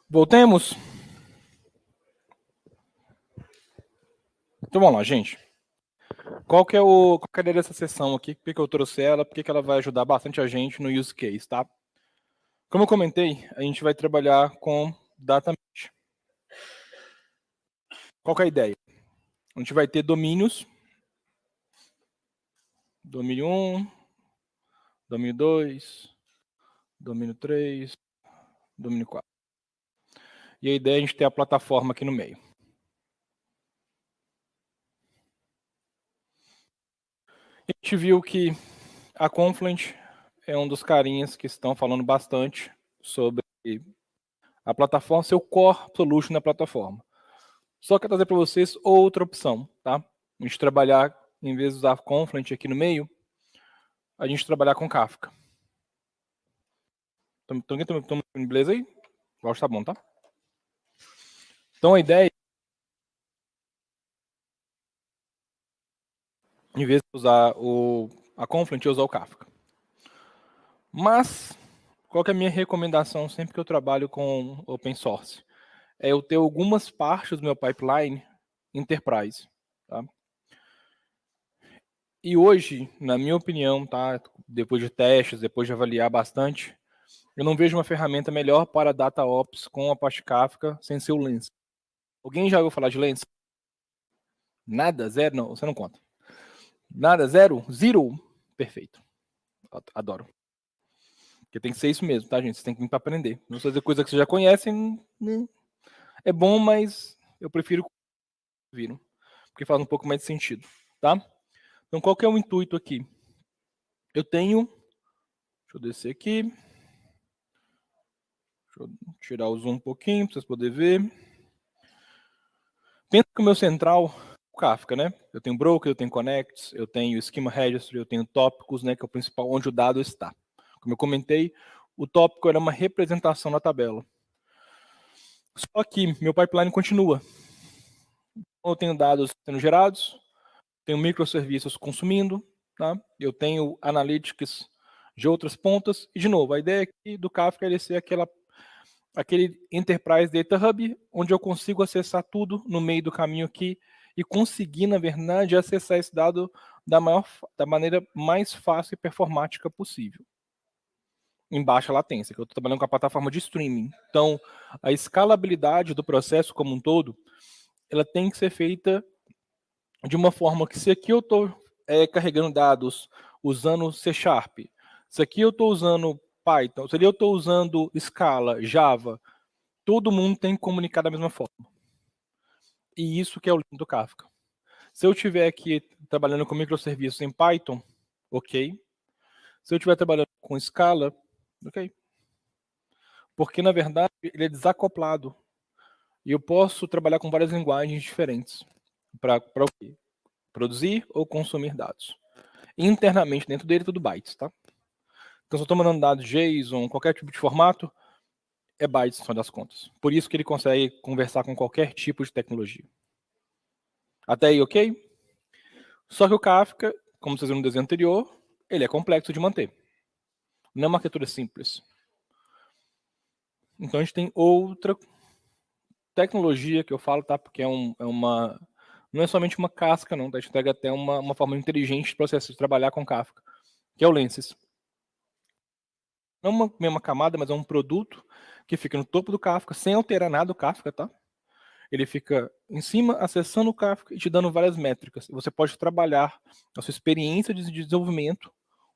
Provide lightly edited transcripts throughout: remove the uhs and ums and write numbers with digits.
Voltemos? Então vamos lá, gente. Qual que é a ideia dessa sessão aqui? Por que eu trouxe ela? Por que ela vai ajudar bastante a gente no use case, tá? Como eu comentei, a gente vai trabalhar com data mesh. Qual que é a ideia? A gente vai ter domínios. Domínio 1, domínio 2, domínio 3, domínio 4. E a ideia é a gente ter a plataforma aqui no meio. A gente viu que a Confluent é um dos carinhas que estão falando bastante sobre a plataforma, seu core solution na plataforma. Só quero trazer para vocês outra opção, tá? A gente trabalhar, em vez de usar Confluent aqui no meio, a gente trabalhar com Kafka. Estão em inglês aí? Eu acho que tá bom, tá? Então a ideia, em vez de usar a Confluent, eu usar o Kafka. Mas, qual que é a minha recomendação sempre que eu trabalho com open source? É eu ter algumas partes do meu pipeline enterprise, tá? E hoje, na minha opinião, tá? Depois de testes, depois de avaliar bastante, eu não vejo uma ferramenta melhor para DataOps com a parte Kafka sem ser o Lens. Alguém já ouviu falar de Lens? Nada? Zero? Não, você não conta. Nada? Zero? Zero? Perfeito. Adoro. Porque tem que ser isso mesmo, tá, gente? Você tem que vir para aprender. Não fazer coisa que vocês já conhecem. É bom, mas eu prefiro viram, porque faz um pouco mais de sentido, tá? Então, qual que é o intuito aqui? Eu tenho, deixa eu descer aqui, deixa eu tirar o zoom um pouquinho para vocês poderem ver. Pensa que o meu central, o Kafka, né? Eu tenho broker, eu tenho connects, eu tenho schema registry, eu tenho tópicos, né? Que é o principal onde o dado está. Como eu comentei, o tópico era uma representação na tabela. Só que meu pipeline continua. Eu tenho dados sendo gerados, tenho microserviços consumindo, tá? Eu tenho analytics de outras pontas. E, de novo, a ideia aqui do Kafka é ele ser aquele Enterprise Data Hub, onde eu consigo acessar tudo no meio do caminho aqui e conseguir, na verdade, acessar esse dado da maneira mais fácil e performática possível. Em baixa latência, que eu estou trabalhando com a plataforma de streaming. Então, a escalabilidade do processo como um todo, ela tem que ser feita de uma forma que se aqui eu estou carregando dados usando C#, se aqui eu estou usando Python, se ali eu estou usando Scala, Java, todo mundo tem que comunicar da mesma forma. E isso que é o lindo do Kafka. Se eu estiver aqui trabalhando com microserviços em Python, ok. Se eu estiver trabalhando com Scala, ok. Porque, na verdade, ele é desacoplado. E eu posso trabalhar com várias linguagens diferentes para produzir ou consumir dados. Internamente, dentro dele, tudo bytes, tá? Então, se eu estou mandando dados JSON, qualquer tipo de formato, é bytes, no final das contas. Por isso que ele consegue conversar com qualquer tipo de tecnologia. Até aí, ok? Só que o Kafka, como vocês viram no desenho anterior, ele é complexo de manter. Não é uma arquitetura simples. Então, a gente tem outra tecnologia que eu falo, tá? Porque não é somente uma casca, não. Tá? A gente entrega até uma forma inteligente de processo de trabalhar com Kafka, que é o Lenses. Não uma mesma camada, mas é um produto que fica no topo do Kafka, sem alterar nada o Kafka, tá? Ele fica em cima, acessando o Kafka e te dando várias métricas. Você pode trabalhar a sua experiência de desenvolvimento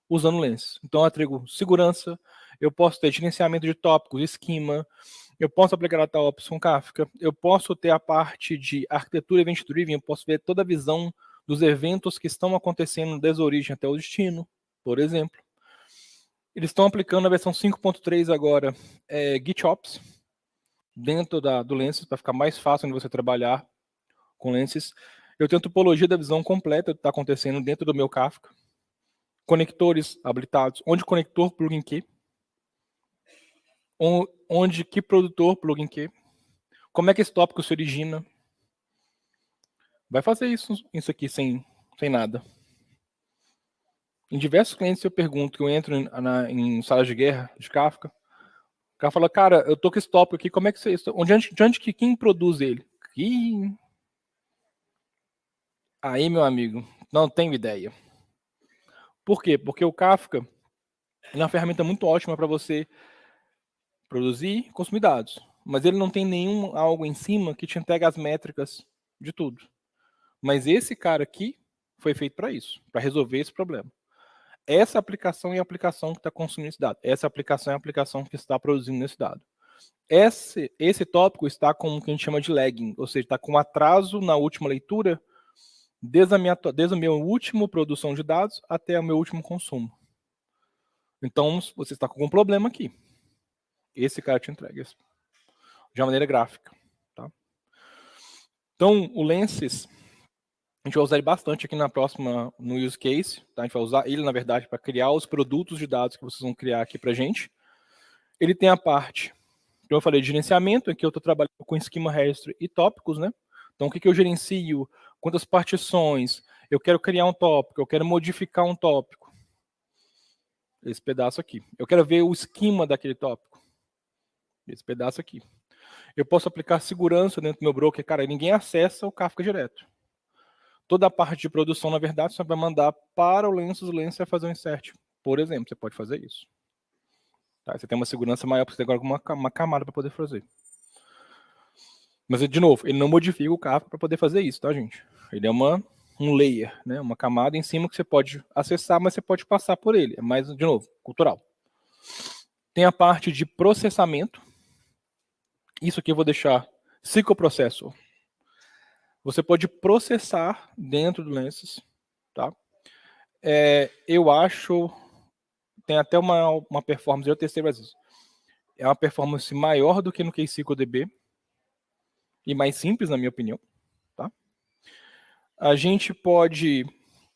usando Lens. Então, eu entrego segurança, eu posso ter gerenciamento de tópicos, esquema, eu posso aplicar DataOps com Kafka, eu posso ter a parte de arquitetura event-driven, eu posso ver toda a visão dos eventos que estão acontecendo desde a origem até o destino, por exemplo. Eles estão aplicando a versão 5.3 agora, GitOps, dentro do Lenses, para ficar mais fácil de você trabalhar com Lenses. Eu tenho topologia da visão completa que está acontecendo dentro do meu Kafka. Conectores habilitados. Onde conector plugin que? Onde que produtor plugin que? Como é que esse tópico se origina? Vai fazer isso aqui sem nada. Em diversos clientes eu pergunto, que eu entro em salas de guerra de Kafka, o cara fala, cara, eu tô com esse tópico aqui, como é que você... De onde que quem produz ele? Aí, meu amigo, não tenho ideia. Por quê? Porque o Kafka é uma ferramenta muito ótima para você produzir e consumir dados. Mas ele não tem nenhum algo em cima que te entregue as métricas de tudo. Mas esse cara aqui foi feito para isso, para resolver esse problema. Essa aplicação é a aplicação que está consumindo esse dado. Essa aplicação é a aplicação que está produzindo esse dado. Esse tópico está com o que a gente chama de lagging, ou seja, está com atraso na última leitura, desde a minha última produção de dados até o meu último consumo. Então, você está com algum problema aqui. Esse cara te entrega isso de uma maneira gráfica. Tá? Então, o Lenses, a gente vai usar ele bastante aqui no use case. Tá? A gente vai usar ele, na verdade, para criar os produtos de dados que vocês vão criar aqui para a gente. Ele tem a parte, como eu falei, de gerenciamento, aqui eu estou trabalhando com esquema registry e tópicos, né? Então, o que eu gerencio? Quantas partições? Eu quero criar um tópico, eu quero modificar um tópico. Esse pedaço aqui. Eu quero ver o esquema daquele tópico. Esse pedaço aqui. Eu posso aplicar segurança dentro do meu broker. Cara, ninguém acessa o Kafka direto. Toda a parte de produção, na verdade, você vai mandar para o Lenses vai fazer um insert. Por exemplo, você pode fazer isso. Tá? Você tem uma segurança maior, porque você tem agora uma camada para poder fazer. Mas, de novo, ele não modifica o Kafka para poder fazer isso, tá, gente? Ele é um layer, né? Uma camada em cima que você pode acessar, mas você pode passar por ele. É mais, de novo, cultural. Tem a parte de processamento. Isso aqui eu vou deixar psicoprocessor. Você pode processar dentro do Lenses, tá? Eu acho, tem até uma performance, eu testei várias vezes. É uma performance maior do que no KSQLDB e mais simples, na minha opinião, tá? A gente pode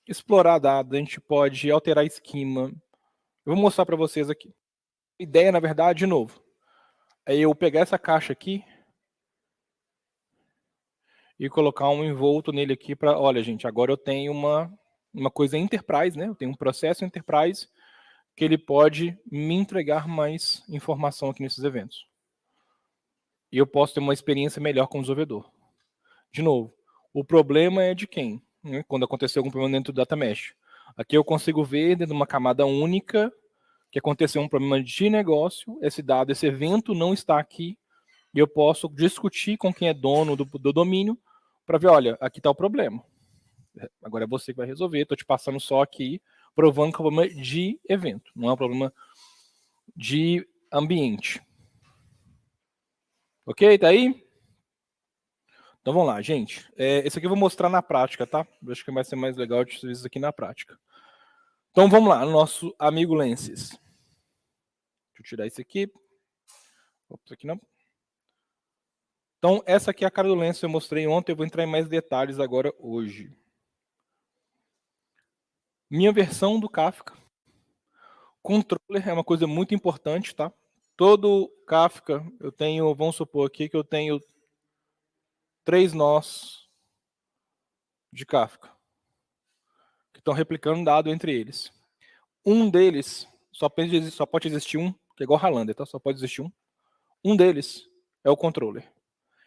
explorar dados, a gente pode alterar esquema. Eu vou mostrar para vocês aqui. A ideia, na verdade, de novo, é eu pegar essa caixa aqui e colocar um envolto nele aqui para, olha, gente, agora eu tenho uma coisa enterprise, né? Eu tenho um processo enterprise que ele pode me entregar mais informação aqui nesses eventos. E eu posso ter uma experiência melhor com o desenvolvedor. De novo, o problema é de quem? Né? Quando aconteceu algum problema dentro do data mesh. Aqui eu consigo ver dentro de uma camada única que aconteceu um problema de negócio, esse dado, esse evento não está aqui, e eu posso discutir com quem é dono do domínio para ver, olha, aqui está o problema. Agora é você que vai resolver, estou te passando só aqui, provando que é um problema de evento, não é um problema de ambiente. Ok? Tá aí? Então vamos lá, gente. Esse aqui eu vou mostrar na prática, tá? Eu acho que vai ser mais legal de ver isso aqui na prática. Então vamos lá, nosso amigo Lenses. Deixa eu tirar isso aqui. Ops, aqui não. Então, essa aqui é a cara do Lenses que eu mostrei ontem. Eu vou entrar em mais detalhes agora hoje. Minha versão do Kafka. Controller é uma coisa muito importante, tá? Todo Kafka, eu tenho, vamos supor aqui que eu tenho 3 nós de Kafka que estão replicando dado entre eles. Um deles só pode existir um, que é igual Highlander, tá? Só pode existir um. Um deles é o controller.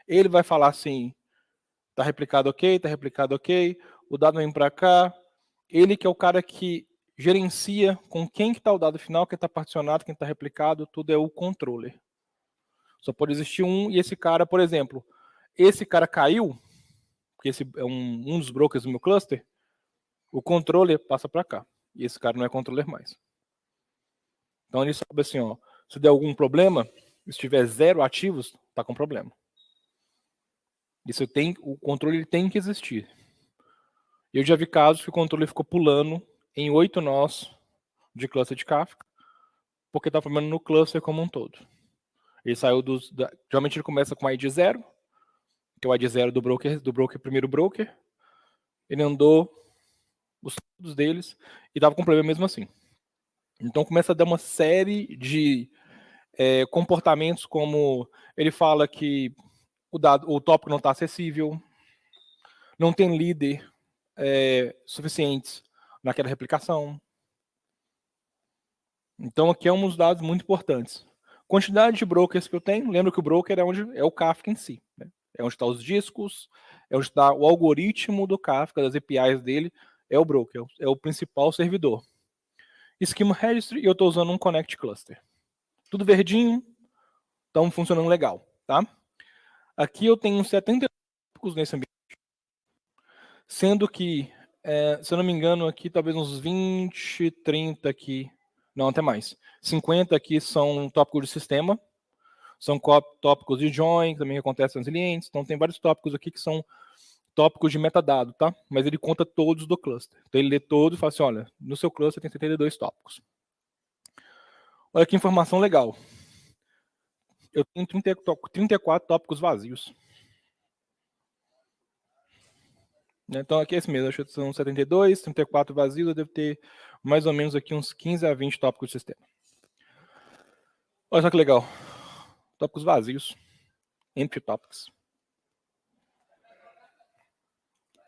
Ele vai falar assim, tá replicado ok, o dado vem para cá. Ele que é o cara que gerencia com quem que está o dado final, quem está particionado, quem está replicado, tudo é o controller. Só pode existir um, e esse cara, por exemplo, esse cara caiu, porque esse é um dos brokers do meu cluster, o controller passa para cá. E esse cara não é controller mais. Então ele sabe assim, ó, se der algum problema, se tiver 0 ativos, tá com problema. O controle tem que existir. Eu já vi casos que o controle ficou pulando em 8 nós de cluster de Kafka, porque está formando no cluster como um todo. Ele saiu geralmente ele começa com ID 0, que é o ID 0 do broker, primeiro broker. Ele andou os dados deles e dava com problema mesmo assim. Então começa a dar uma série de comportamentos, como ele fala que o tópico não está acessível, não tem líder suficientes naquela replicação. Então, aqui é um dos dados muito importantes. Quantidade de brokers que eu tenho. Lembra que o broker é onde é o Kafka em si, né? É onde estão os discos, é onde está o algoritmo do Kafka, das APIs dele, é o broker, é o principal servidor. Schema Registry, e eu estou usando um Connect Cluster. Tudo verdinho, estão funcionando legal, tá? Aqui eu tenho 70 tópicos nesse ambiente, sendo que, se eu não me engano, aqui talvez uns 20, 30 aqui, não, até mais. 50 aqui são tópicos de sistema, são tópicos de join, que também acontece nos clientes, então tem vários tópicos aqui que são tópicos de metadado, tá? Mas ele conta todos do cluster. Então ele lê todos e fala assim, olha, no seu cluster tem 72 tópicos. Olha que informação legal. Eu tenho 34 tópicos vazios. Então aqui é esse mesmo, acho que são 72, 34 vazios, eu devo ter mais ou menos aqui uns 15 a 20 tópicos de sistema. Olha só que legal. Tópicos vazios. Empty topics.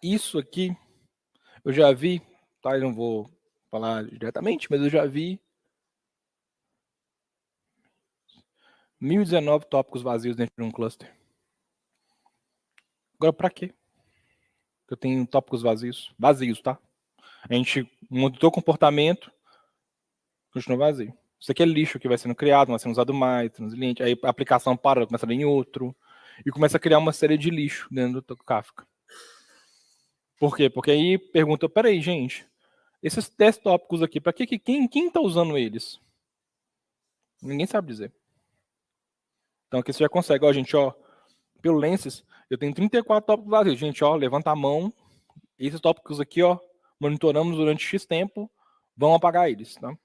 Isso aqui eu já vi, tá? Eu não vou falar diretamente, mas eu já vi 1019 tópicos vazios dentro de um cluster. Agora, para quê? Eu tenho tópicos vazios. Vazios, tá? A gente mudou o comportamento, continua vazio. Isso aqui é lixo que vai sendo criado, vai sendo usado mais, transiliente. Aí a aplicação para, começa a ler em outro. E começa a criar uma série de lixo dentro do Kafka. Por quê? Porque aí pergunta, peraí, gente, esses 10 tópicos aqui, para quem está usando eles? Ninguém sabe dizer. Então aqui você já consegue, ó, gente, ó, pelo Lenses, eu tenho 34 tópicos vazios. Gente, ó, levanta a mão. Esses tópicos aqui, ó, monitoramos durante X tempo, vão apagar eles, tá?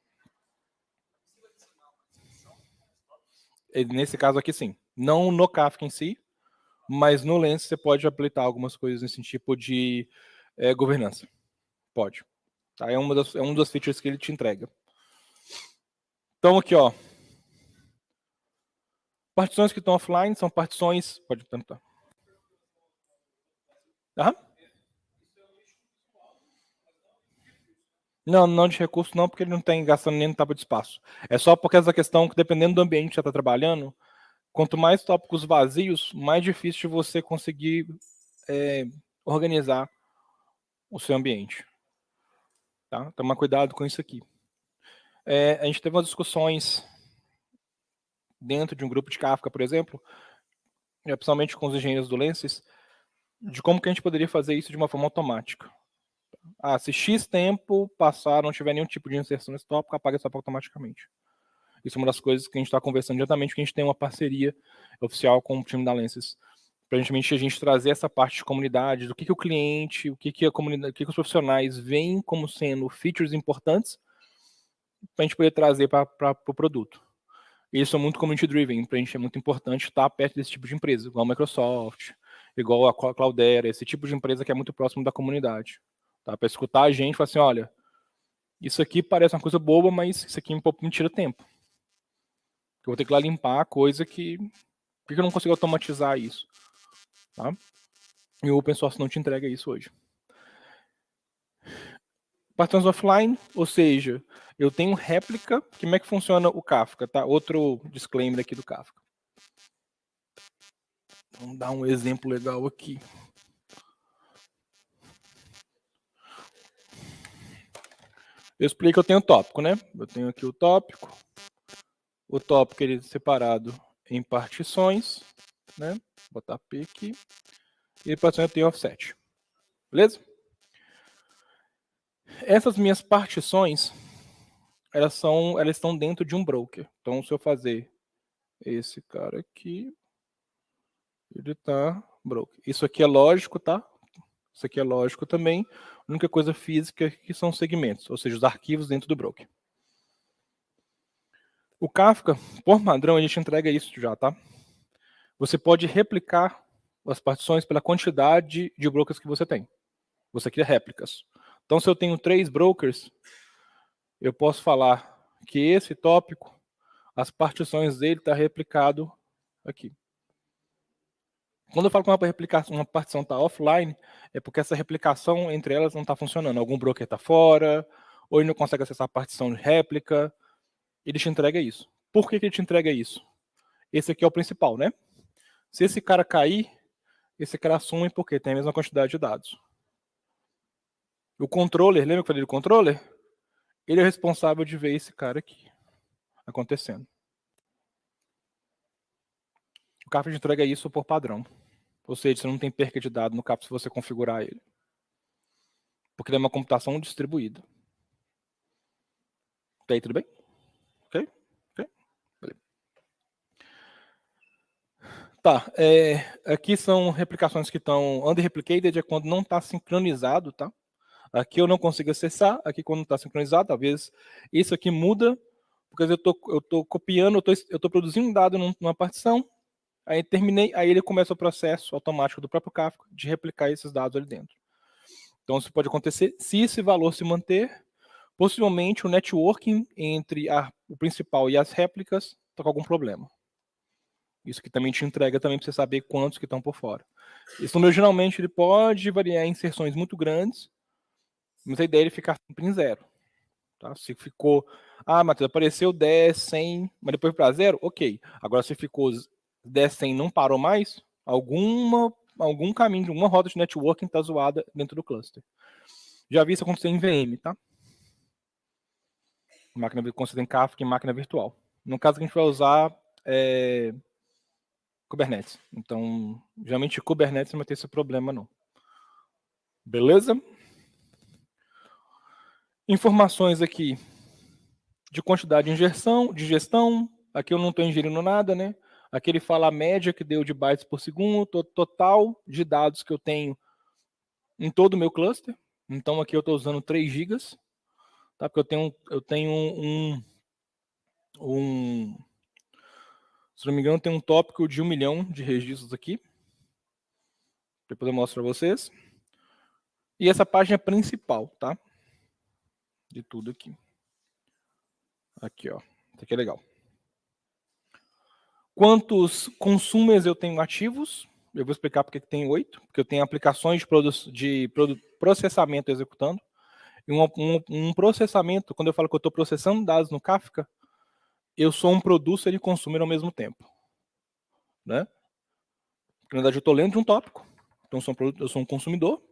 Nesse caso aqui, sim. Não no Kafka em si, mas no Lens você pode habilitar algumas coisas nesse tipo de governança. Pode. Tá? É um das features que ele te entrega. Então aqui, ó. Partições que estão offline são partições... Pode tentar. Aham. Não de recurso não, porque ele não tem gastando nem etapa de espaço. É só por causa da questão que, dependendo do ambiente que você está trabalhando, quanto mais tópicos vazios, mais difícil você conseguir organizar o seu ambiente. Tá? Toma cuidado com isso aqui. A gente teve umas discussões dentro de um grupo de Kafka, por exemplo, principalmente com os engenheiros do Lenses, de como que a gente poderia fazer isso de uma forma automática. Se X tempo passar, não tiver nenhum tipo de inserção nesse tópico, apaga esse tópico automaticamente. Isso é uma das coisas que a gente está conversando diretamente, que a gente tem uma parceria oficial com o time da Lenses, para a gente trazer essa parte de comunidade, do que o cliente, o que a comunidade, o que os profissionais veem como sendo features importantes, para a gente poder trazer para o produto. Isso é muito community-driven, para a gente é muito importante estar perto desse tipo de empresa, igual a Microsoft, igual a Cloudera, esse tipo de empresa que é muito próximo da comunidade. Tá? Para escutar a gente e falar assim, olha, isso aqui parece uma coisa boba, mas isso aqui me tira tempo. Eu vou ter que ir lá limpar a coisa que... Por que eu não consigo automatizar isso? Tá? E o open source não te entrega isso hoje. Partições offline, ou seja, eu tenho réplica. Como é que funciona o Kafka? Tá? Outro disclaimer aqui do Kafka. Vamos dar um exemplo legal aqui. Eu expliquei que eu tenho o tópico, né? Eu tenho aqui o tópico. O tópico ele é separado em partições, né? Vou botar P aqui. E partição eu tenho offset. Beleza? Essas minhas partições, elas estão dentro de um broker. Então, se eu fazer esse cara aqui, ele tá broker. Isso aqui é lógico, tá? Isso aqui é lógico também. A única coisa física que são segmentos, ou seja, os arquivos dentro do broker. O Kafka, por padrão, a gente entrega isso já, tá? Você pode replicar as partições pela quantidade de brokers que você tem. Você cria réplicas. Então, se eu tenho 3 brokers, eu posso falar que esse tópico, as partições dele está replicado aqui. Quando eu falo que uma partição está offline, é porque essa replicação entre elas não está funcionando. Algum broker está fora, ou ele não consegue acessar a partição de réplica. ele te entrega isso. Por que ele te entrega isso? Esse aqui é o principal, né? Se esse cara cair, esse cara assume porque tem a mesma quantidade de dados. O controller, lembra que eu falei do controller? Ele é responsável de ver esse cara aqui acontecendo. O Kafka te entrega isso por padrão. Ou seja, você não tem perca de dado no Kafka se você configurar ele. Porque ele é uma computação distribuída. Tá aí, tudo bem? Ok? Beleza. Tá, aqui são replicações que estão under-replicated, é quando não está sincronizado, tá? Aqui eu não consigo acessar, aqui quando está sincronizado, talvez isso aqui muda, porque eu tô copiando, eu tô produzindo um dado numa partição, aí terminei, aí ele começa o processo automático do próprio Kafka de replicar esses dados ali dentro. Então isso pode acontecer, se esse valor se manter, possivelmente o networking entre o principal e as réplicas está com algum problema. Isso que também te entrega também para você saber quantos que estão por fora. Esse número geralmente ele pode variar em inserções muito grandes, mas a ideia é ele ficar sempre em zero. Tá? Se ficou, Matheus, apareceu 10, 100, mas depois para zero, ok. Agora se ficou 10, 100 não parou mais, algum caminho, alguma roda de networking está zoada dentro do cluster. Já vi isso acontecer em VM, tá? Máquina, quando você tem Kafka em máquina virtual. No caso que a gente vai usar Kubernetes. Então, geralmente Kubernetes não vai ter esse problema, não. Beleza? Informações aqui de quantidade de gestão. Aqui eu não estou ingerindo nada, né? Aqui ele fala a média que deu de bytes por segundo, total de dados que eu tenho em todo o meu cluster. Então aqui eu estou usando 3 GB, tá? Porque eu tenho se não me engano, tem um tópico de 1 milhão de registros aqui. Para poder mostrar para vocês. E essa página principal, tá? De tudo aqui. Aqui, ó. Isso aqui é legal. Quantos consumers eu tenho ativos? Eu vou explicar porque tem 8. Porque eu tenho aplicações de processamento executando. E um processamento, quando eu falo que eu estou processando dados no Kafka, eu sou um producer e consumer ao mesmo tempo. Né? Na verdade, eu estou lendo de um tópico. Então, eu sou um consumidor.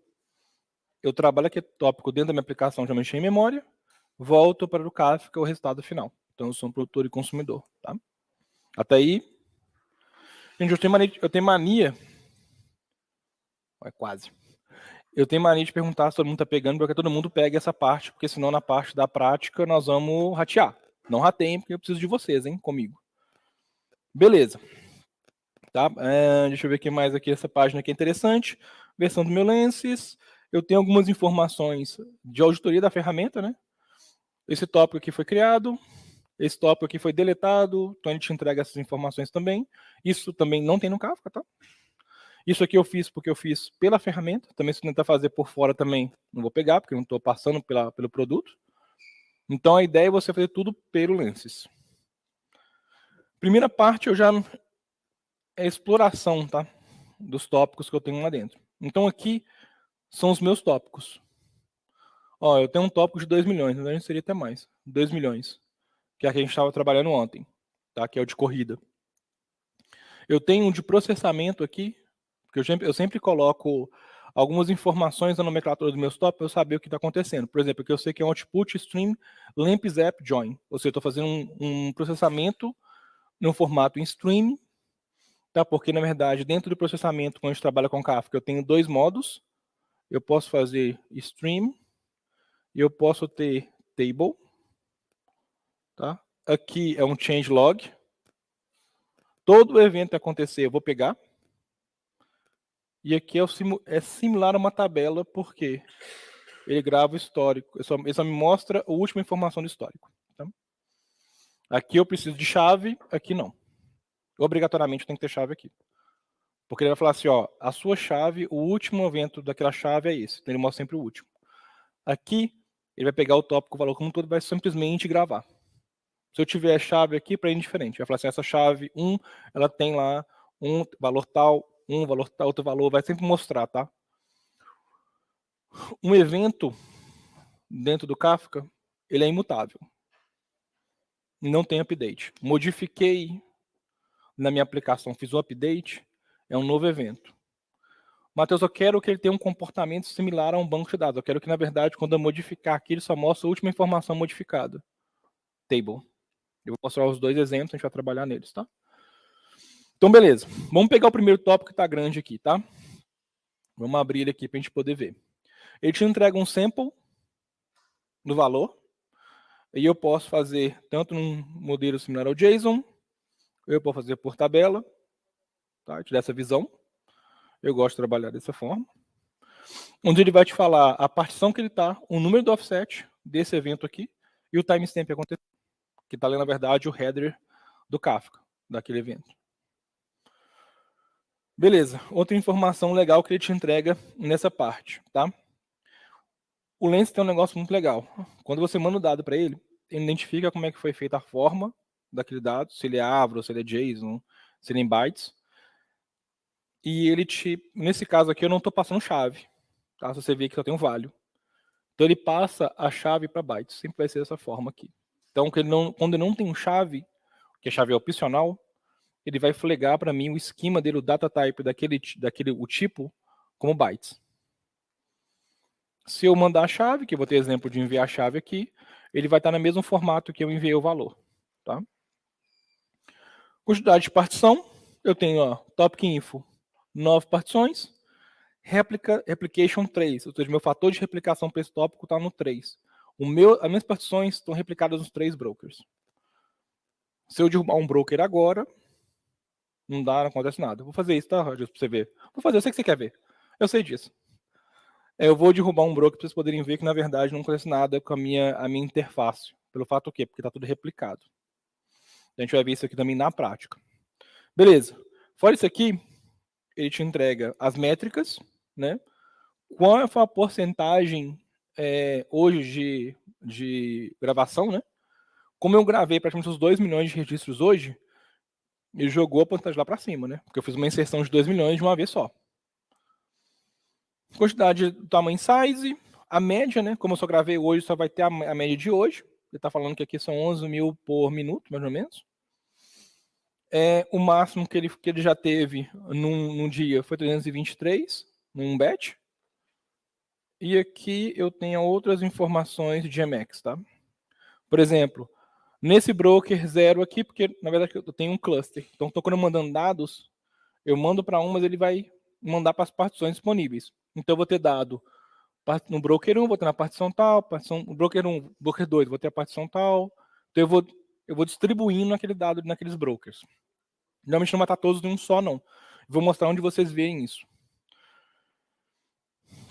Eu trabalho aquele tópico dentro da minha aplicação, já mexi em memória. Volto para o Kafka, o resultado final. Então, eu sou um produtor e consumidor. Tá? Até aí, gente, eu tenho mania. É quase. Eu tenho mania de perguntar se todo mundo está pegando, porque todo mundo pega essa parte, porque senão na parte da prática nós vamos ratear. Não rateiem, porque eu preciso de vocês, hein, comigo. Beleza. Tá? Deixa eu ver o que mais aqui. Essa página aqui é interessante. Versão do meu Lenses. Eu tenho algumas informações de auditoria da ferramenta, né? Esse tópico aqui foi criado. Esse tópico aqui foi deletado. Então a gente entrega essas informações também. Isso também não tem no Kafka, tá? Isso aqui eu fiz porque eu fiz pela ferramenta. Também se tentar fazer por fora também não vou pegar, porque eu não estou passando pelo produto. Então a ideia é você fazer tudo pelo Lenses. Primeira parte eu já é exploração, tá? Dos tópicos que eu tenho lá dentro. Então aqui são os meus tópicos. Ó, eu tenho um tópico de 2 milhões, na verdade seria até mais. 2 milhões, que é a que a gente estava trabalhando ontem, tá? Que é o de corrida. Eu tenho um de processamento aqui, porque eu sempre coloco algumas informações na nomenclatura dos meus tópicos para eu saber o que está acontecendo. Por exemplo, aqui eu sei que é um output stream lamp zap join. Ou seja, eu estou fazendo um processamento no formato em stream, tá? Porque, na verdade, dentro do processamento, quando a gente trabalha com Kafka, eu tenho 2 modos. Eu posso fazer stream e eu posso ter table. Tá? Aqui é um change log. Todo evento que acontecer, eu vou pegar. E aqui é similar a uma tabela, porque ele grava o histórico. Ele só me mostra a última informação do histórico. Tá? Aqui eu preciso de chave, aqui não. Obrigatoriamente tem que ter chave aqui. Porque ele vai falar assim, ó, a sua chave, o último evento daquela chave é esse. Então ele mostra sempre o último. Aqui, ele vai pegar o tópico, o valor como um todo, vai simplesmente gravar. Se eu tiver a chave aqui, para ele é indiferente. Vai falar assim, essa chave 1, ela tem lá um valor tal, outro valor, vai sempre mostrar, tá? Um evento dentro do Kafka, ele é imutável. não tem update. Modifiquei na minha aplicação, fiz o update, é um novo evento. Matheus, eu quero que ele tenha um comportamento similar a um banco de dados. Eu quero que, na verdade, quando eu modificar aqui, ele só mostre a última informação modificada. Table. Eu vou mostrar os dois exemplos, a gente vai trabalhar neles, tá? Então, beleza. Vamos pegar o primeiro tópico que está grande aqui, tá? Vamos abrir ele aqui para a gente poder ver. Ele te entrega um sample do valor, e eu posso fazer tanto num modelo similar ao JSON, eu posso fazer por tabela, tá? Te dá essa visão. Eu gosto de trabalhar dessa forma. Onde ele vai te falar a partição que ele está, o número do offset desse evento aqui e o timestamp acontecendo, que está ali, na verdade, o header do Kafka, daquele evento. Beleza. Outra informação legal que ele te entrega nessa parte, tá? O Lens tem um negócio muito legal. Quando você manda o dado para ele, ele identifica como é que foi feita a forma daquele dado, se ele é Avro, se ele é JSON, se ele é em bytes. E ele nesse caso aqui, eu não estou passando chave. Tá? Se você ver que só tem um value. Então ele passa a chave para bytes. Sempre vai ser dessa forma aqui. Então, quando ele não tem chave, que a chave é opcional, ele vai flagar para mim o esquema dele, o data type o tipo, como bytes. Se eu mandar a chave, que eu vou ter exemplo de enviar a chave aqui, ele vai estar no mesmo formato que eu enviei o valor. Tá? Quantidade de partição, eu tenho topic info, 9 partições, replication 3, ou seja, meu fator de replicação para esse tópico está no 3. As minhas partições estão replicadas nos 3 brokers. Se eu derrubar um broker agora, não acontece nada. Vou fazer isso, tá, Roger, para você ver. Vou fazer, eu sei que você quer ver. Eu sei disso. Eu vou derrubar um broker para vocês poderem ver que, na verdade, não acontece nada com a minha interface. Pelo fato o quê? Porque está tudo replicado. A gente vai ver isso aqui também na prática. Beleza. Fora isso aqui, ele te entrega as métricas, né? Qual foi a porcentagem hoje de gravação, né? Como eu gravei praticamente os 2 milhões de registros hoje, ele jogou a porcentagem lá para cima, né? Porque eu fiz uma inserção de 2 milhões de uma vez só. Quantidade do tamanho size, a média, né? Como eu só gravei hoje, só vai ter a média de hoje. Ele está falando que aqui são 11 mil por minuto, mais ou menos. O máximo que ele já teve num dia foi 323, num batch. E aqui eu tenho outras informações de GMX, tá? Por exemplo, nesse broker 0 aqui, porque na verdade eu tenho um cluster. Então, quando eu mandando dados, eu mando para um, mas ele vai mandar para as partições disponíveis. Então, eu vou ter dado no broker 1, vou ter na partição tal, no broker 1, broker 2, vou ter a partição tal. Então, eu vou distribuindo aquele dado naqueles brokers. Normalmente não vai estar todos em um só, não. Vou mostrar onde vocês veem isso.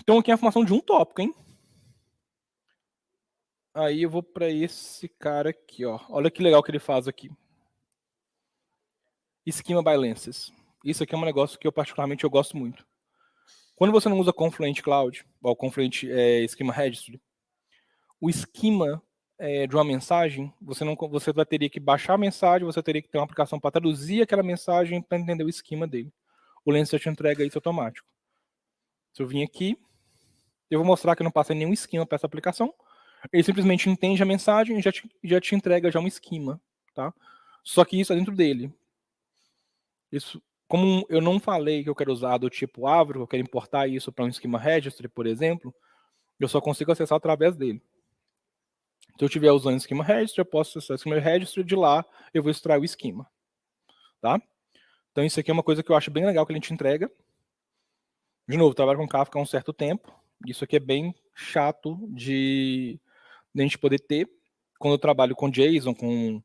Então, aqui é a informação de um tópico, hein? Aí eu vou para esse cara aqui, ó. Olha que legal que ele faz aqui. Schema by Lenses. Isso aqui é um negócio que eu particularmente gosto muito. Quando você não usa Confluent Cloud, ou Confluent Schema Registry, o esquema de uma mensagem, você teria que baixar a mensagem, você teria que ter uma aplicação para traduzir aquela mensagem para entender o esquema dele. O Lenses te entrega isso automático. Se eu vim aqui, eu vou mostrar que eu não passei nenhum esquema para essa aplicação. Ele simplesmente entende a mensagem e já te entrega já um esquema, tá? Só que isso é dentro dele. Isso, como eu não falei que eu quero usar do tipo Avro, eu quero importar isso para um Schema Registry, por exemplo, eu só consigo acessar através dele. Se eu estiver usando Schema Registry, eu posso acessar o Schema Registry, de lá eu vou extrair o esquema, tá? Então isso aqui é uma coisa que eu acho bem legal que a gente entrega. De novo, eu trabalho com Kafka há um certo tempo. Isso aqui é bem chato de a gente poder ter. Quando eu trabalho com JSON, com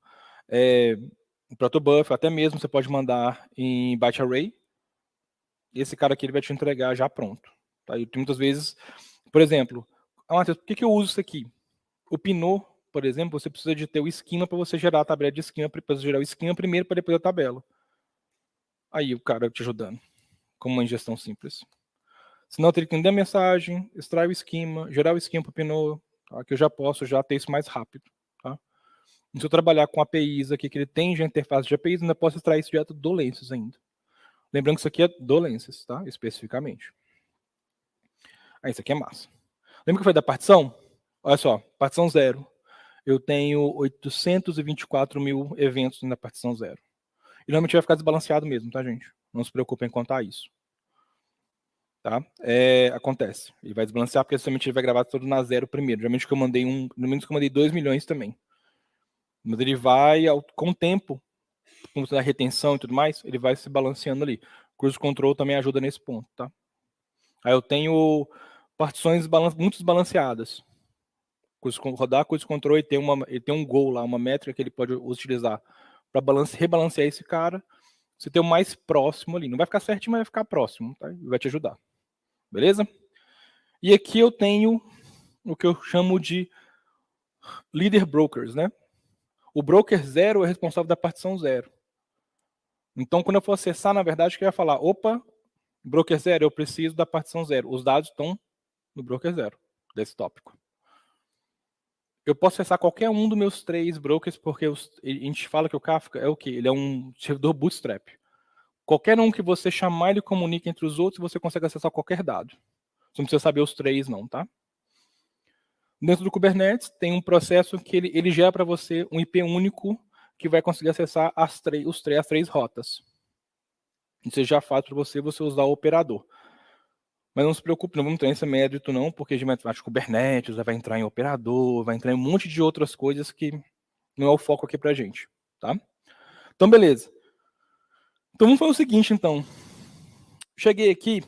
protobuf, até mesmo você pode mandar em byte array. Esse cara aqui ele vai te entregar já pronto. Tá? E muitas vezes, por exemplo, Matheus, por que eu uso isso aqui? O Pinot, por exemplo, você precisa de ter o esquema para você gerar a tabela de esquema, para você gerar o esquema primeiro para depois a tabela. Aí o cara te ajudando, com uma ingestão simples. Senão eu teria que entender a mensagem, extrair o esquema, gerar o esquema para o Pinot, tá? Que eu já posso ter isso mais rápido. Tá? Se eu trabalhar com APIs aqui, que ele tem já interface de APIs, ainda posso extrair isso direto do Lenses ainda. Lembrando que isso aqui é do Lenses, tá? Especificamente. Isso aqui é massa. Lembra que foi da partição? Olha só, partição 0. eu tenho 824 mil eventos na partição 0. E normalmente vai ficar desbalanceado mesmo, tá, gente? Não se preocupem em contar isso. Tá? Acontece. Ele vai desbalancear porque somente ele vai gravar tudo na 0 primeiro. Geralmente que eu mandei no menos que eu mandei 2 milhões também. Mas ele vai, com o tempo, com a retenção e tudo mais, ele vai se balanceando ali. Cruise Control também ajuda nesse ponto, tá? Aí eu tenho partições muito desbalanceadas. Rodar Cruise Control, ele tem um goal lá, uma métrica que ele pode utilizar para rebalancear esse cara. Você tem o mais próximo ali. Não vai ficar certinho, mas vai ficar próximo, tá? E vai te ajudar. Beleza? E aqui eu tenho o que eu chamo de leader brokers, né? O broker 0 é responsável da partição 0. Então, quando eu for acessar, na verdade, eu ia falar, opa, broker 0, eu preciso da partição 0. Os dados estão no broker 0, desse tópico. Eu posso acessar qualquer um dos meus 3 brokers, porque a gente fala que o Kafka é o quê? Ele é um servidor bootstrap. Qualquer um que você chamar, ele comunica entre os outros e você consegue acessar qualquer dado. Você não precisa saber os 3 não, tá? Dentro do Kubernetes, tem um processo que ele gera para você um IP único que vai conseguir acessar as 3 rotas. Isso já faz para você usar o operador. Mas não se preocupe, não vamos entrar nesse mérito não, porque a gente vai Kubernetes, vai entrar em operador, vai entrar em um monte de outras coisas que não é o foco aqui para a gente, tá? Então, beleza. Então, vamos fazer o seguinte, então. Cheguei aqui.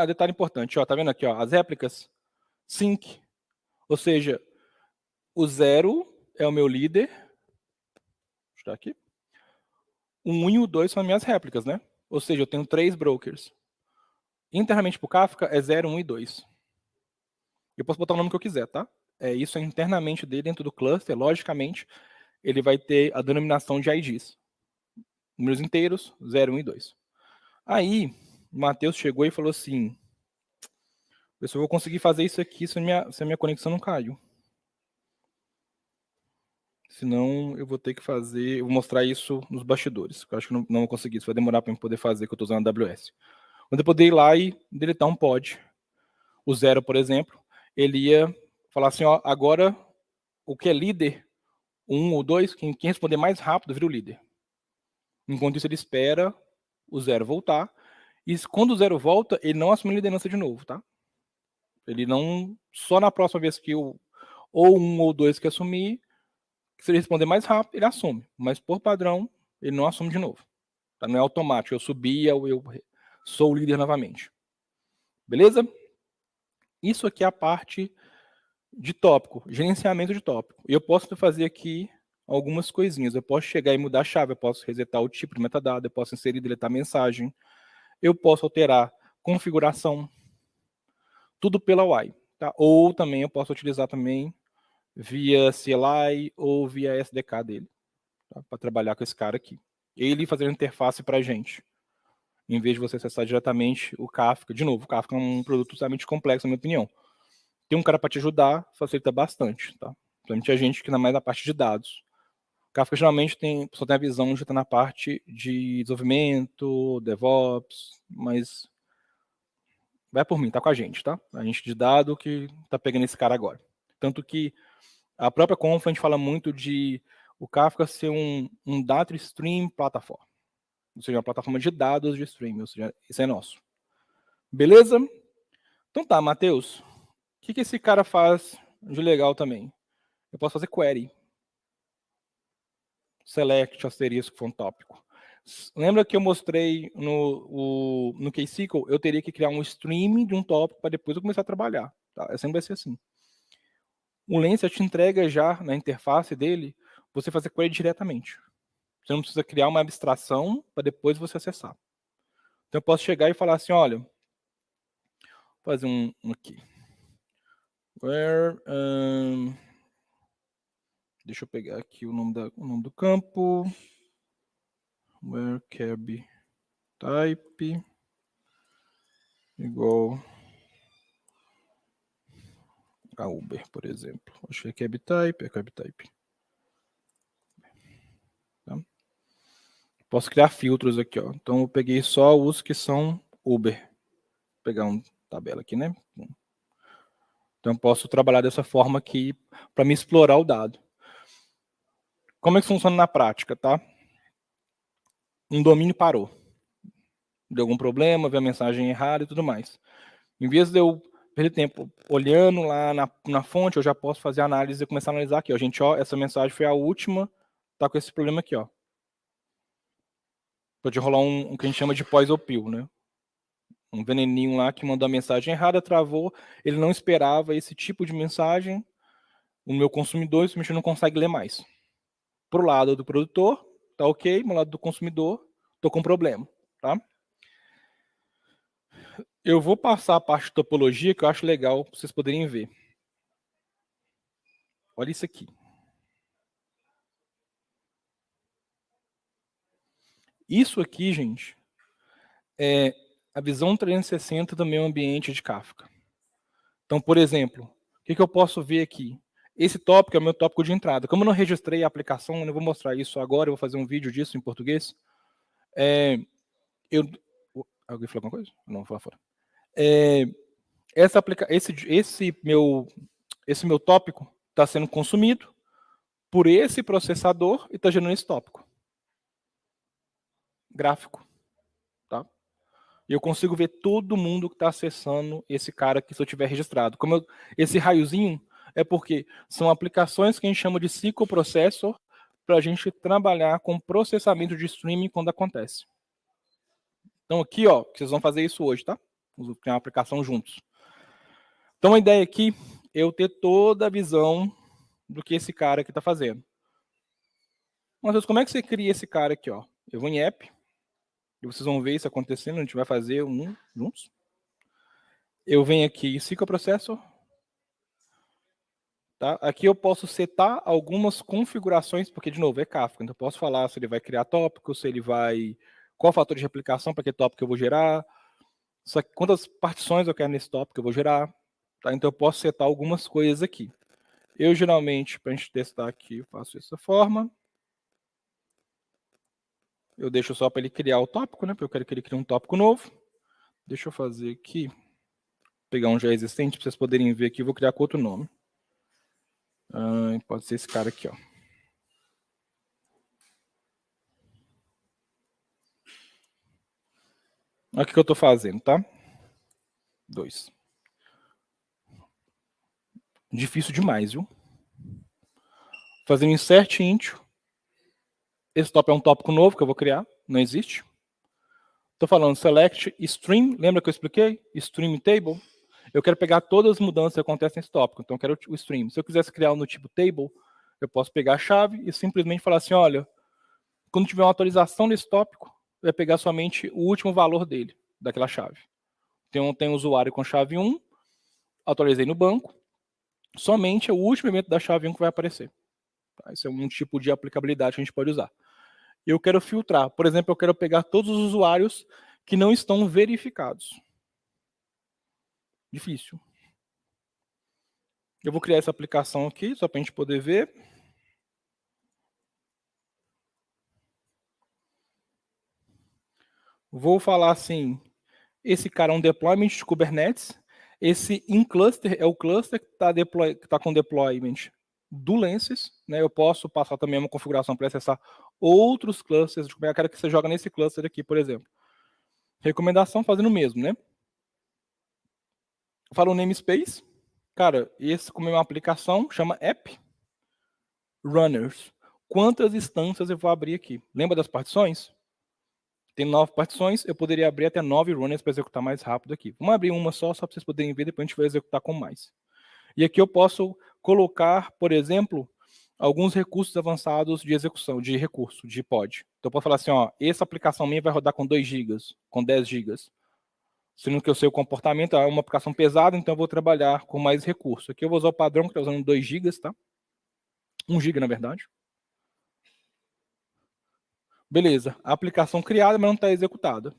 Detalhe importante, ó, tá vendo aqui, ó, as réplicas? Sync. Ou seja, o 0 é o meu líder. Deixa eu aqui. O 1 e o 2 são as minhas réplicas, né? Ou seja, eu tenho 3 brokers. Internamente para o Kafka é 0, 1 e 2. Eu posso botar o nome que eu quiser, tá? Isso é internamente dele, dentro do cluster. Logicamente, ele vai ter a denominação de IDs. Números inteiros, 0, 1 e 2. Aí, o Matheus chegou e falou assim, eu só vou conseguir fazer isso aqui se a minha conexão não caiu. Senão, eu vou ter que fazer... Eu vou mostrar isso nos bastidores. Eu acho que não vou conseguir. Isso vai demorar para eu poder fazer, que eu estou usando a AWS. Quando eu poder ir lá e deletar um pod, o 0, por exemplo, ele ia falar assim, ó, agora o que é líder, o 1 ou 2, quem responder mais rápido vira o líder. Enquanto isso, ele espera o 0 voltar. E quando o 0 volta, ele não assume a liderança de novo, tá? Ele não... Só na próxima vez que ou 1 ou 2 que assumir, se ele responder mais rápido, ele assume. Mas, por padrão, ele não assume de novo. Tá? Não é automático. Eu subi, eu sou o líder novamente. Beleza? Isso aqui é a parte de tópico, gerenciamento de tópico. E eu posso fazer aqui algumas coisinhas. Eu posso chegar e mudar a chave, eu posso resetar o tipo de metadado, eu posso inserir e deletar mensagem, eu posso alterar configuração, tudo pela UI. Tá? Ou também eu posso utilizar também via CLI ou via SDK dele, tá? Para trabalhar com esse cara aqui. Ele fazer a interface para a gente, em vez de você acessar diretamente o Kafka. De novo, o Kafka é um produto totalmente complexo, na minha opinião. Tem um cara para te ajudar, facilita bastante, tá? Principalmente a gente que não é mais na parte de dados. O Kafka geralmente só tem a visão de estar na parte de desenvolvimento, DevOps, mas vai por mim, tá com a gente, tá? A gente de dado que tá pegando esse cara agora. Tanto que a própria Confluent fala muito de o Kafka ser um data stream plataforma. Ou seja, uma plataforma de dados de stream, ou seja, isso é nosso. Beleza? Então tá, Matheus. O que esse cara faz de legal também? Eu posso fazer query. Select, asterisco, foi um tópico. Lembra que eu mostrei no KSQL, eu teria que criar um stream de um tópico para depois eu começar a trabalhar. Tá? Sempre vai ser assim. O Lancet te entrega já na interface dele, você fazer query diretamente. Você não precisa criar uma abstração para depois você acessar. Então eu posso chegar e falar assim, olha, vou fazer um aqui. Where, deixa eu pegar aqui o nome do campo. Where cab type igual a Uber, por exemplo. Acho que é cab type, Tá? Posso criar filtros aqui, ó. Então eu peguei só os que são Uber. Vou pegar uma tabela aqui, né? Então, eu posso trabalhar dessa forma aqui para me explorar o dado. Como é que funciona na prática, tá? Um domínio parou. Deu algum problema, veio a mensagem errada e tudo mais. Em vez de eu perder tempo olhando lá na fonte, eu já posso fazer a análise e começar a analisar aqui. Ó. Gente, ó, essa mensagem foi a última, tá com esse problema aqui, ó. Pode rolar um que a gente chama de pós-opil, né? Um veneninho lá que mandou a mensagem errada, travou, ele não esperava esse tipo de mensagem, o meu consumidor simplesmente não consegue ler mais. Pro lado do produtor, tá ok, pro lado do consumidor, tô com problema, tá? Eu vou passar a parte de topologia que eu acho legal para vocês poderem ver. Olha isso aqui. Isso aqui, gente, é a visão 360 do meio ambiente de Kafka. Então, por exemplo, o que eu posso ver aqui? Esse tópico é o meu tópico de entrada. Como eu não registrei a aplicação, eu não vou mostrar isso agora, eu vou fazer um vídeo disso em português. Alguém falou alguma coisa? Não, vou falar fora. Esse meu tópico está sendo consumido por esse processador e está gerando esse tópico gráfico. Tá? E eu consigo ver todo mundo que está acessando esse cara aqui se eu tiver registrado. Esse raiozinho é porque são aplicações que a gente chama de SQL Processor para a gente trabalhar com processamento de streaming quando acontece. Então aqui, ó, vocês vão fazer isso hoje, tá? Vamos criar uma aplicação juntos. Então a ideia aqui é eu ter toda a visão do que esse cara aqui está fazendo. Mas como é que você cria esse cara aqui, ó? Eu vou em app, e vocês vão ver isso acontecendo, a gente vai fazer um juntos. Eu venho aqui em SQL Processor. Tá? Aqui eu posso setar algumas configurações, porque, de novo, é Kafka. Então, eu posso falar se ele vai criar tópicos, se ele vai... Qual fator de replicação para que tópico eu vou gerar. Só que quantas partições eu quero nesse tópico que eu vou gerar. Tá? Então, eu posso setar algumas coisas aqui. Eu, geralmente, para a gente testar aqui, faço dessa forma. Eu deixo só para ele criar o tópico, né? Porque eu quero que ele crie um tópico novo. Deixa eu fazer aqui. Pegar um já existente para vocês poderem ver aqui. Eu vou criar com outro nome. Pode ser esse cara aqui, ó. Olha o que eu estou fazendo, tá? 2. Difícil demais, viu? Fazendo insert int. Esse tópico é um tópico novo que eu vou criar. Não existe. Estou falando select stream. Lembra que eu expliquei? Stream table. Eu quero pegar todas as mudanças que acontecem nesse tópico. Então, eu quero o stream. Se eu quisesse criar no tipo table, eu posso pegar a chave e simplesmente falar assim, olha, quando tiver uma atualização nesse tópico, vai pegar somente o último valor dele, daquela chave. Então, tem um usuário com chave 1, atualizei no banco, somente é o último evento da chave 1 que vai aparecer. Tá? Esse é um tipo de aplicabilidade que a gente pode usar. Eu quero filtrar. Por exemplo, eu quero pegar todos os usuários que não estão verificados. Difícil. Eu vou criar essa aplicação aqui, só para a gente poder ver. Vou falar assim, esse cara é um deployment de Kubernetes. Esse in cluster é o cluster que está com deployment do Lenses. Né? Eu posso passar também uma configuração para acessar outros clusters. Eu quero que você jogue nesse cluster aqui, por exemplo. Recomendação fazendo o mesmo, né? Fala o namespace. Cara, esse como é uma aplicação, chama app runners. Quantas instâncias eu vou abrir aqui? Lembra das partições? Tem 9 partições, eu poderia abrir até 9 runners para executar mais rápido aqui. Vamos abrir uma só para vocês poderem ver, depois a gente vai executar com mais. E aqui eu posso colocar, por exemplo, alguns recursos avançados de execução, de recurso, de pod. Então eu posso falar assim, ó, essa aplicação minha vai rodar com 2 GB, com 10 GB. Sendo que eu sei o comportamento, é uma aplicação pesada, então eu vou trabalhar com mais recurso. Aqui eu vou usar o padrão que está usando 2 GB, tá? 1 GB, na verdade. Beleza, a aplicação criada, mas não está executada.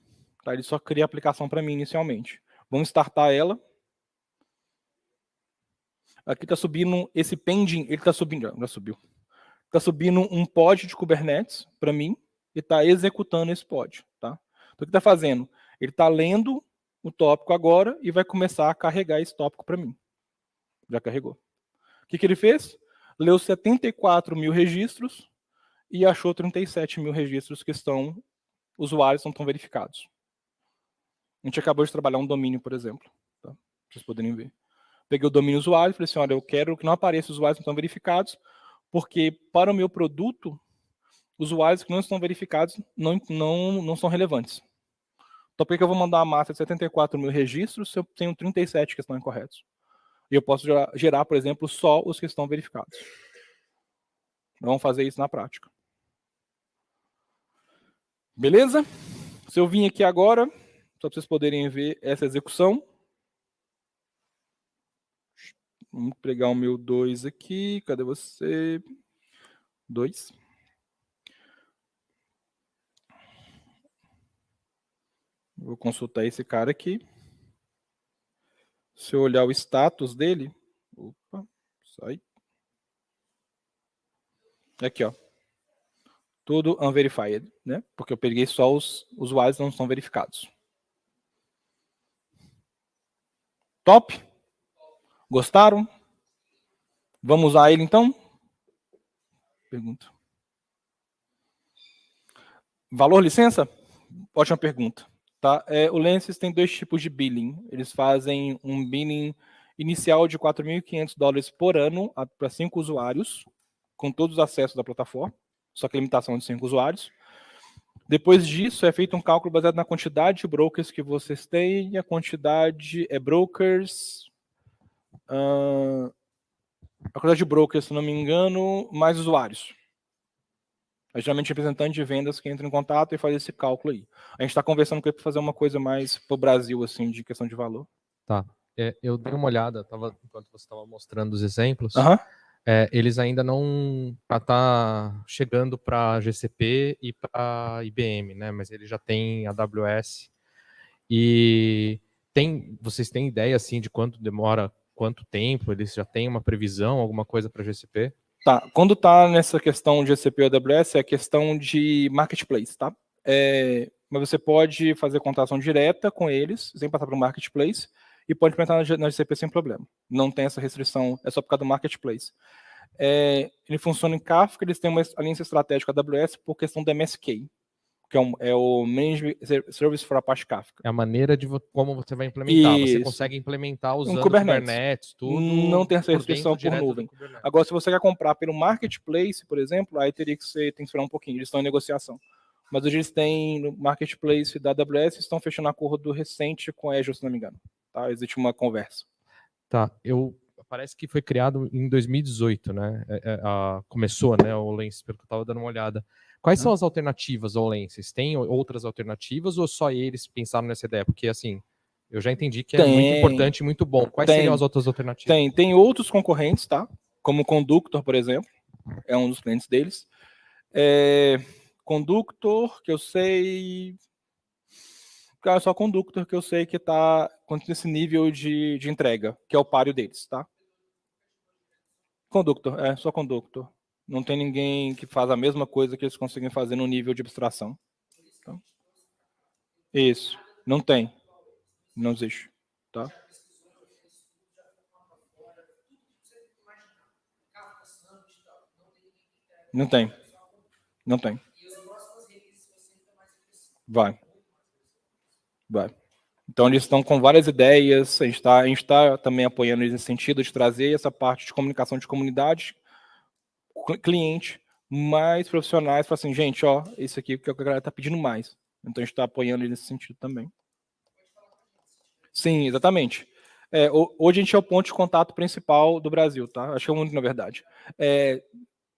Tá? Ele só cria a aplicação para mim inicialmente. Vamos startar ela. Aqui está subindo esse pending, ele está subindo, já subiu. Está subindo um pod de Kubernetes para mim e está executando esse pod. Tá? Então, o que está fazendo? Ele está lendo o tópico agora e vai começar a carregar esse tópico para mim. Já carregou. O que ele fez? Leu 74 mil registros e achou 37 mil registros que estão, usuários não estão verificados. A gente acabou de trabalhar um domínio, por exemplo. Tá? Pra vocês poderem ver. Peguei o domínio usuário e falei assim, olha, eu quero que não apareça usuários que não estão verificados, porque para o meu produto, usuários que não estão verificados não são relevantes. Então, por que eu vou mandar uma massa de 74 mil registros se eu tenho 37 que estão incorretos? E eu posso gerar, por exemplo, só os que estão verificados. Vamos fazer isso na prática. Beleza? Se eu vim aqui agora, só para vocês poderem ver essa execução. Vamos pegar o meu 2 aqui. Cadê você? 2. Vou consultar esse cara aqui. Se eu olhar o status dele... Opa, sai. Aqui, ó. Tudo unverified, né? Porque eu peguei só os usuários que não estão verificados. Top? Gostaram? Vamos usar ele, então? Pergunta. Valor licença? Ótima pergunta. Tá? O Lenses tem 2 tipos de billing. Eles fazem um billing inicial de $4.500 por ano para 5 usuários, com todos os acessos da plataforma, só que a limitação de 5 usuários. Depois disso, é feito um cálculo baseado na quantidade de brokers que vocês têm, a quantidade brokers... a quantidade de brokers, se não me engano, mais usuários. É geralmente representante de vendas que entra em contato e faz esse cálculo aí. A gente está conversando com ele para fazer uma coisa mais para o Brasil, assim, de questão de valor. Tá. Eu dei uma olhada, enquanto você estava mostrando os exemplos, eles ainda não tá chegando para GCP e para IBM, né? Mas ele já tem AWS. E vocês têm ideia assim de quanto demora, quanto tempo? Eles já têm uma previsão, alguma coisa para GCP? Tá. Quando está nessa questão de GCP ou AWS, é questão de marketplace, tá? Mas você pode fazer contratação direta com eles, sem passar para o marketplace, e pode implementar na GCP sem problema. Não tem essa restrição, é só por causa do marketplace. Ele funciona em Kafka, eles têm uma aliança estratégica com a AWS por questão do MSK, que é o Managed Service for Apache Kafka. É a maneira de como você vai implementar. Isso. Você consegue implementar usando Kubernetes, tudo. Não tem essa restrição por nuvem. Agora, se você quer comprar pelo marketplace, por exemplo, aí tem que esperar um pouquinho, eles estão em negociação. Mas hoje eles têm no marketplace da AWS, estão fechando acordo recente com a Azure, se não me engano. Tá? Existe uma conversa. Tá, parece que foi criado em 2018, né? Começou, né, o Lenses, pelo que eu estava dando uma olhada. Quais são as alternativas ao Lenses? Tem outras alternativas ou só eles pensaram nessa ideia? Porque, assim, eu já entendi que é muito importante e muito bom. Quais seriam as outras alternativas? Tem outros concorrentes, tá? Como o Conductor, por exemplo. É um dos clientes deles. Conductor, que eu sei... Cara, só Conductor que eu sei que está com esse nível de entrega, que é o páreo deles, tá? Conductor, só Conductor. Não tem ninguém que faz a mesma coisa que eles conseguem fazer no nível de abstração. Tá? Isso, não tem. Não existe, tá? Não tem. Não tem. Vai. Então, eles estão com várias ideias, a gente está também apoiando eles nesse sentido de trazer essa parte de comunicação de comunidade, cliente, mais profissionais, para assim, gente, ó, isso aqui que a galera está pedindo mais. Então, a gente está apoiando eles nesse sentido também. Sim, exatamente. Hoje a gente é o ponto de contato principal do Brasil, tá? Acho que é o único, na verdade.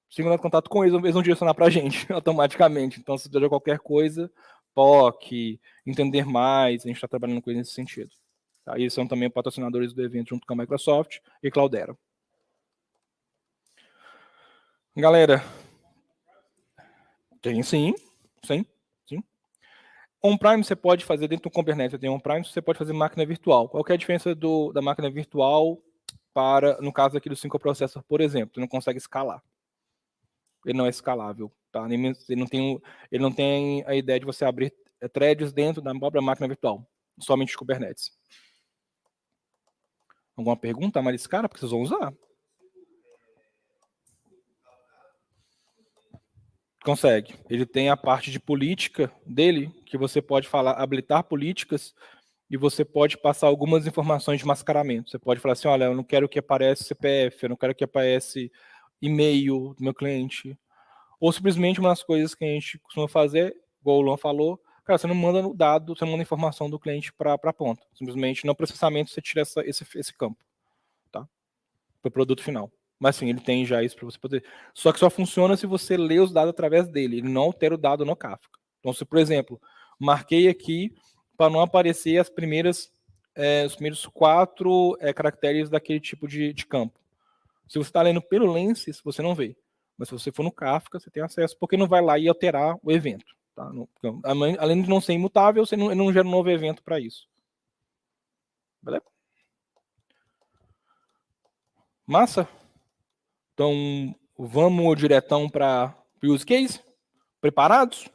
Se eu contato com eles vão direcionar para a gente automaticamente. Então, se der qualquer coisa, POC, entender mais, a gente está trabalhando com eles nesse sentido. Tá? Eles são também patrocinadores do evento junto com a Microsoft e Cloudera. Galera, tem sim. On-Prime você pode fazer dentro do Kubernetes, você tem On-Prime, você pode fazer máquina virtual. Qual que é a diferença da máquina virtual para, no caso aqui do Synchro Processor, por exemplo? Você não consegue escalar. Ele não é escalável, tá? Ele não tem a ideia de você abrir threads dentro da própria máquina virtual, somente de Kubernetes. Alguma pergunta, Mariscara? Porque vocês vão usar. Consegue. Ele tem a parte de política dele, que você pode falar, habilitar políticas, e você pode passar algumas informações de mascaramento. Você pode falar assim, olha, eu não quero que apareça CPF, eu não quero que apareça e-mail do meu cliente. Ou simplesmente uma das coisas que a gente costuma fazer, igual o Luan falou, cara, você não manda o dado, você não manda a informação do cliente para a ponta. Simplesmente no processamento você tira esse campo, tá? Para o produto final. Mas sim, ele tem já isso para você poder. Só que só funciona se você lê os dados através dele. Ele não altera o dado no Kafka. Então, se, por exemplo, marquei aqui para não aparecer os primeiros 4 caracteres daquele tipo de campo. Se você está lendo pelo Lenses, você não vê. Mas se você for no Kafka, você tem acesso, porque não vai lá e alterar o evento. Tá? Além de não ser imutável, você não gera um novo evento para isso. Beleza? Massa? Então, vamos diretão para o use case? Preparados?